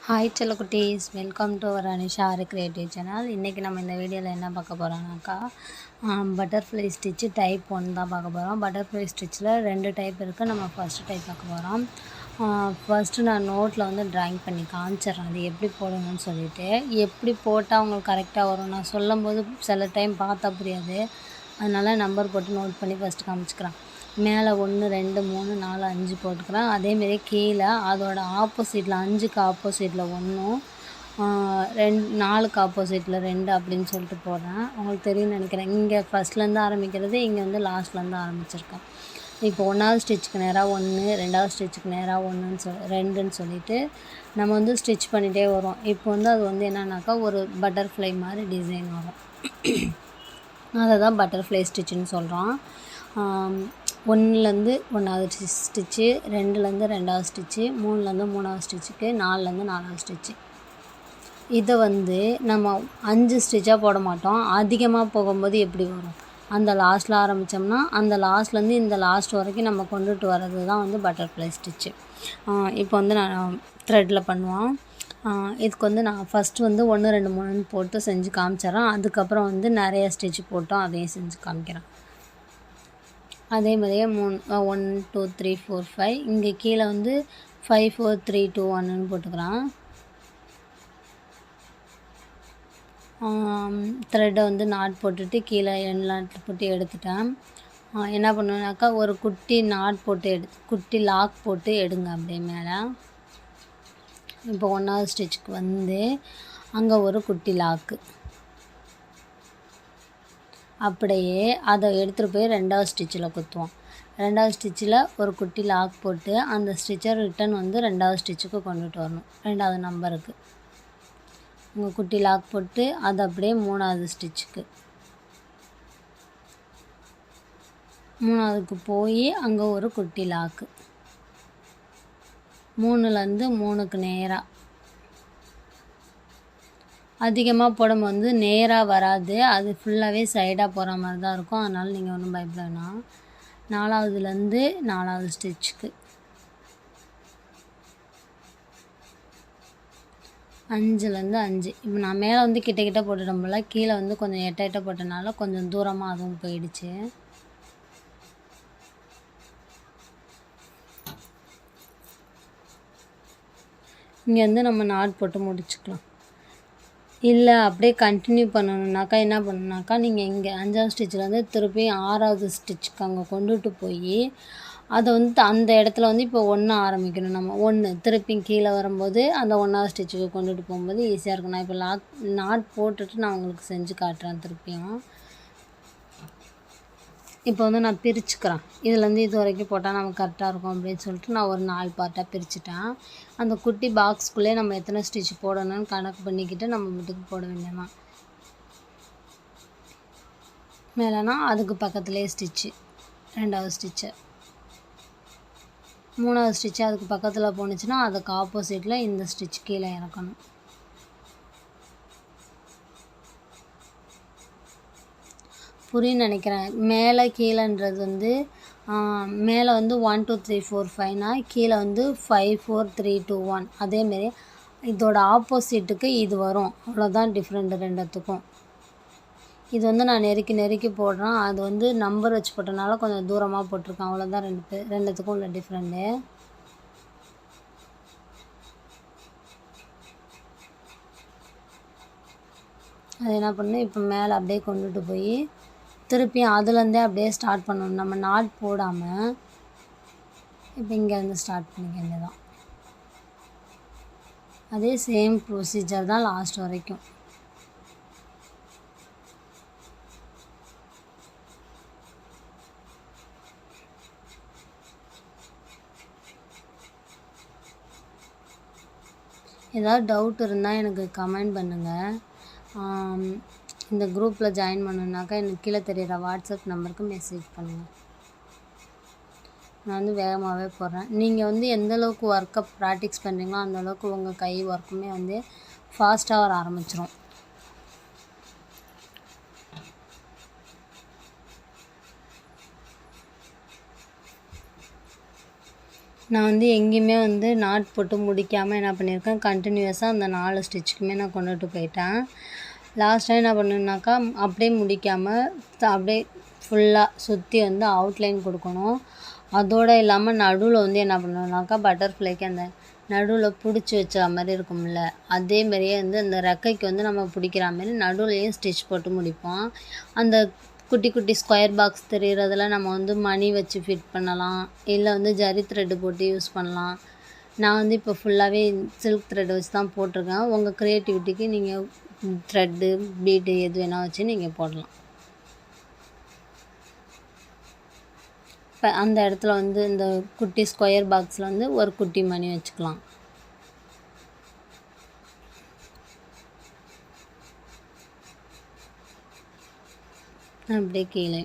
Hi செல்ல குட்டீஸ், welcome to our Anisha Aari creative channel. இன்றைக்கி நம்ம இந்த வீடியோவில் என்ன பார்க்க போகிறோம்னாக்கா பட்டர்ஃப்ளை ஸ்டிச்சு டைப் 1 தான் பார்க்க போகிறோம். பட்டர்ஃப்ளை ஸ்டிச்சில் 2 டைப் இருக்குது. நம்ம ஃபஸ்ட்டு டைப் பார்க்க போகிறோம். ஃபஸ்ட்டு நான் நோட்டில் வந்து ட்ராயிங் பண்ணி காமிச்சிட்றேன் அது எப்படி போடணும்னு சொல்லிவிட்டு. எப்படி போட்டால் அவங்களுக்கு கரெக்டாக வரும். நான் சொல்லும் போது சில டைம் பார்த்தா புரியாது, அதனால் நம்பர் போட்டு நோட் பண்ணி ஃபஸ்ட்டு காமிச்சிக்கிறேன். மேலே 1 2 3 4 5 போட்டுக்கிறேன். அதேமாரி கீழே அதோட ஆப்போசிட்டில் 5க்கு ஆப்போசிட்டில் 1 4க்கு ஆப்போசிட்டில் 2 அப்படின்னு சொல்லிட்டு போடுறேன். உங்களுக்கு தெரியும்னு நினைக்கிறேன். இங்கே ஃபஸ்ட்லேருந்து ஆரம்பிக்கிறது, இங்கே வந்து லாஸ்ட்லேருந்து ஆரம்பிச்சிருக்கேன். இப்போ 1வது ஸ்டிச்சுக்கு நேராக 1, 2வது ஸ்டிச்சுக்கு நேராக 2ன்னு சொல்லிவிட்டு நம்ம வந்து ஸ்டிச் பண்ணிகிட்டே வரோம். இப்போ வந்து அது வந்து என்னன்னாக்கா ஒரு பட்டர்ஃப்ளை மாதிரி டிசைன் வரும். அதை தான் பட்டர்ஃப்ளை ஸ்டிச்சுன்னு சொல்கிறோம். 1லேருந்து 1வது ஸ்டிச்சு, 2லேருந்து 2வது ஸ்டிச்சு, 3லேருந்து 3வது ஸ்டிச்சுக்கு, 4லேருந்து 4வது ஸ்டிச்சு. இதை வந்து நம்ம 5 ஸ்டிச்சாக போட மாட்டோம். அதிகமாக போகும்போது எப்படி வரும், அந்த லாஸ்ட்டில் ஆரம்பித்தோம்னா அந்த லாஸ்ட்லேருந்து இந்த லாஸ்ட் வரைக்கும் நம்ம கொண்டுட்டு வர்றது தான் வந்து பட்டர்ஃப்ளை ஸ்டிச்சு. இப்போ வந்து நான் த்ரெட்டில் பண்ணுவோம். இதுக்கு வந்து நான் ஃபஸ்ட்டு வந்து 1 2 3ன்னு போட்டு செஞ்சு காமிச்சிட்றேன். அதுக்கப்புறம் வந்து நிறைய ஸ்டிச் போட்டோம் அதையும் செஞ்சு காமிக்கிறேன். அதே மாதிரியே 1 2 3 4 5 இங்கே கீழே வந்து 5 4 3 2 1ன்னு போட்டுக்கிறேன். த்ரெட்டை வந்து நாட் போட்டுட்டு கீழே எண்ட் நாட் போட்டு எடுத்துட்டேன். என்ன பண்ணுவேனாக்கா ஒரு குட்டி நாட் போட்டு குட்டி லாக் போட்டு எடுங்க அப்படியே மேலே. இப்போ 1வது ஸ்டிச்சுக்கு வந்து அங்கே ஒரு குட்டி லாக்கு, அப்படியே அதை எடுத்துகிட்டு போய் 2வது ஸ்டிச்சில் குத்துவோம். 2வது ஸ்டிச்சில் ஒரு குட்டி லாக் போட்டு அந்த ஸ்டிச்சை ரிட்டன் வந்து 2வது ஸ்டிச்சுக்கு கொண்டுட்டு வரணும். 2வது நம்பருக்கு உங்கள் குட்டி லாக் போட்டு அது அப்படியே 3வது ஸ்டிச்சுக்கு, 3வதுக்கு போய் அங்கே ஒரு குட்டி லாக்கு, 3லேருந்து 3க்கு நேராக. அதிகமாக போடும் வந்து நேராக வராது, அது ஃபுல்லாகவே சைடாக போகிற மாதிரி தான் இருக்கும். அதனால் நீங்கள் ஒன்றும் பயப்பட வேணாம். 4வதுலேருந்து 4வது ஸ்டிச்சுக்கு, 5லேருந்து 5. இப்போ நான் மேலே வந்து கிட்ட போட்டுட்டோம் போல், கீழே வந்து கொஞ்சம் எட்ட போட்டனால கொஞ்சம் தூரமாக அதுவும் போயிடுச்சு. இங்கே வந்து நம்ம நாட் போட்டு முடிச்சுக்கலாம். இல்லை அப்படியே கண்டினியூ பண்ணணுன்னாக்கா என்ன பண்ணணுனாக்கா, நீங்கள் இங்கே 5வது ஸ்டிச்சில் திருப்பி 6வது ஸ்டிச்சுக்கு அங்கே கொண்டுட்டு போய் அதை வந்து அந்த இடத்துல வந்து இப்போ 1 ஆரம்பிக்கணும். நம்ம 1 திருப்பி கீழே வரும்போது அந்த 1வது ஸ்டிச்சுக்கு கொண்டுட்டு போகும்போது ஈஸியாக இருக்கும். நான் இப்போ நாட் போட்டுட்டு நான் உங்களுக்கு செஞ்சு காட்டுறேன் திருப்பியும். இப்போ வந்து நான் பிரிச்சுக்கிறேன். இதுலேருந்து இது வரைக்கும் போட்டால் நமக்கு கரெக்டாக இருக்கும் அப்படின்னு சொல்லிட்டு நான் ஒரு 4 பார்ட்டாக பிரிச்சுட்டேன். அந்த குட்டி பாக்ஸ்க்குள்ளே நம்ம எத்தனை ஸ்டிச் போடணும்னு கணக்கு பண்ணிக்கிட்டு நம்ம வீட்டுக்கு போட வேண்டியதான். மேலேனா அதுக்கு பக்கத்துலேயே ஸ்டிச்சு, 2வது ஸ்டிச்சு, 3வது ஸ்டிச்சு அதுக்கு பக்கத்தில் போணுச்சுன்னா அதுக்கு ஆப்போசிட்டில் இந்த ஸ்டிச் கீழே இறக்கணும். புரியுன்னு நினைக்கிறேன். மேலே கீழேன்றது வந்து மேலே வந்து 1 2 3 4 5னா கீழே வந்து 5 4 3 2 1. அதேமாரி இதோட ஆப்போசிட்டுக்கு இது வரும். அவ்வளோதான் டிஃப்ரெண்ட் ரெண்டுத்துக்கும். இது வந்து நான் நெருக்கி போடுறேன். அது வந்து நம்பர் வச்சு போட்டனால கொஞ்சம் தூரமாக போட்டிருக்கேன். அவ்வளோதான் ரெண்டுத்துக்கும் உள்ள டிஃப்ரெண்ட்டு. அது என்ன பண்ணணும், இப்போ மேலே அப்படியே கொண்டுட்டு போய் திருப்பியும் அதுலேருந்தே அப்படியே ஸ்டார்ட் பண்ணணும். நம்ம நாட் போடாமல் இப்போ இங்கேருந்து ஸ்டார்ட் பண்ணிக்க வேண்டியதான். அதே சேம் ப்ரொசீஜர் தான் லாஸ்ட் வரைக்கும். ஏதாவது டவுட் இருந்தால் எனக்கு கமெண்ட் பண்ணுங்கள். இந்த குரூப்பில் ஜாயின் பண்ணணுன்னாக்கா எனக்கு கீழே தெரிகிற வாட்ஸ்அப் நம்பருக்கு மெசேஜ் பண்ணுங்கள். நான் வந்து வேகமாகவே போடுறேன். நீங்கள் வந்து எந்தளவுக்கு ஒர்க்கை ப்ராக்டிஸ் பண்ணுறீங்களோ அந்தளவுக்கு உங்கள் கை ஒர்க்குமே வந்து ஃபாஸ்ட்டாக வர ஆரம்பிச்சிடும். நான் வந்து எங்கேயுமே வந்து நாட் போட்டு முடிக்காமல் என்ன பண்ணியிருக்கேன், கண்டினியூஸாக அந்த 4 ஸ்டிச்சுக்குமே நான் கொண்டுட்டு போயிட்டேன். லாஸ்ட்டாக என்ன பண்ணேன்னாக்கா, அப்படியே முடிக்காமல் அப்படியே ஃபுல்லாக சுற்றி வந்து அவுட்லைன் கொடுக்கணும். அதோடு இல்லாமல் நடுவில் வந்து என்ன பண்ணணுன்னாக்கா, பட்டர்ஃப்ளைக்கு அந்த நடுவில் பிடிச்சி வச்ச மாதிரி இருக்கும்ல, அதே மாதிரியே வந்து அந்த ரெக்கைக்கு வந்து நம்ம பிடிக்கிற மாதிரி நடுவுலையும் ஸ்டிச் போட்டு முடிப்போம். அந்த குட்டி குட்டி ஸ்கொயர் பாக்ஸ் தெரிகிறதுல நம்ம வந்து மணி வச்சு ஃபிட் பண்ணலாம், இல்லை வந்து ஜரி த்ரெட்டு போட்டு யூஸ் பண்ணலாம். நான் வந்து இப்போ ஃபுல்லாகவே சில்க் த்ரெட் வச்சு தான் போட்டிருக்கேன். உங்கள் க்ரியேட்டிவிட்டிக்கு நீங்கள் த்ரெட்டு, பீடு எது வேணால் வச்சு நீங்கள் போடலாம். இப்போ அந்த இடத்துல வந்து இந்த குட்டி ஸ்கொயர் பாக்ஸில் வந்து ஒரு குட்டி மணி வச்சுக்கலாம். அப்படியே கீழே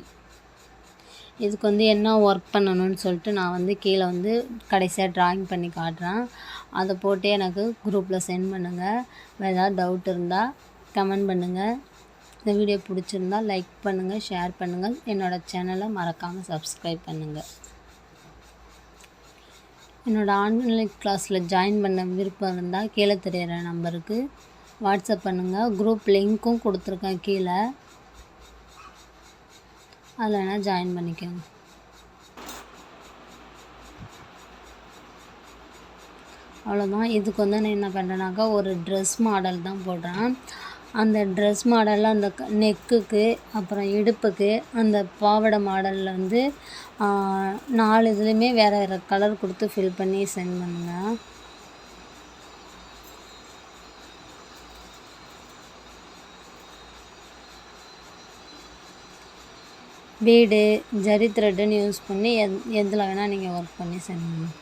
இதுக்கு வந்து என்ன ஒர்க் பண்ணணும்னு சொல்லிட்டு நான் வந்து கீழே வந்து கடைசியாக ட்ராயிங் பண்ணி காட்டுறேன். அதை போட்டு எனக்கு குரூப்பில் சென்ட் பண்ணுங்கள். வேறு ஏதாவது டவுட் இருந்தால் கமெண்ட் பண்ணுங்கள். இந்த வீடியோ பிடிச்சிருந்தா லைக் பண்ணுங்கள், ஷேர் பண்ணுங்கள். என்னோடய சேனலை மறக்காமல் சப்ஸ்கிரைப் பண்ணுங்கள். என்னோடய ஆன்லைன் கிளாஸில் ஜாயின் பண்ண விருப்பம் இருந்தால் கீழே தெரிகிற நம்பருக்கு வாட்ஸ்அப் பண்ணுங்கள். குரூப் லிங்க்கும் கொடுத்துருக்கேன் கீழே, அதில் வேணால் ஜாயின் பண்ணிக்கோங்க. அவ்வளோதான். இதுக்கு வந்து நான் என்ன பண்ணுறேன்னாக்கா, ஒரு ட்ரெஸ் மாடல் தான் போடுறேன். அந்த ட்ரெஸ் மாடலில் அந்த நெக்குக்கு அப்புறம் இடுப்புக்கு அந்த பாவாடை மாடலில் வந்து 4 இதுலேயுமே வேறு வேறு கலர் கொடுத்து ஃபில் பண்ணி சென்ட் பண்ணுங்கள். பீடு, ஜரி த்ரெட்டுன்னு யூஸ் பண்ணி எதில் வேணால் நீங்கள் ஒர்க் பண்ணி சென்ட் பண்ணுங்கள்.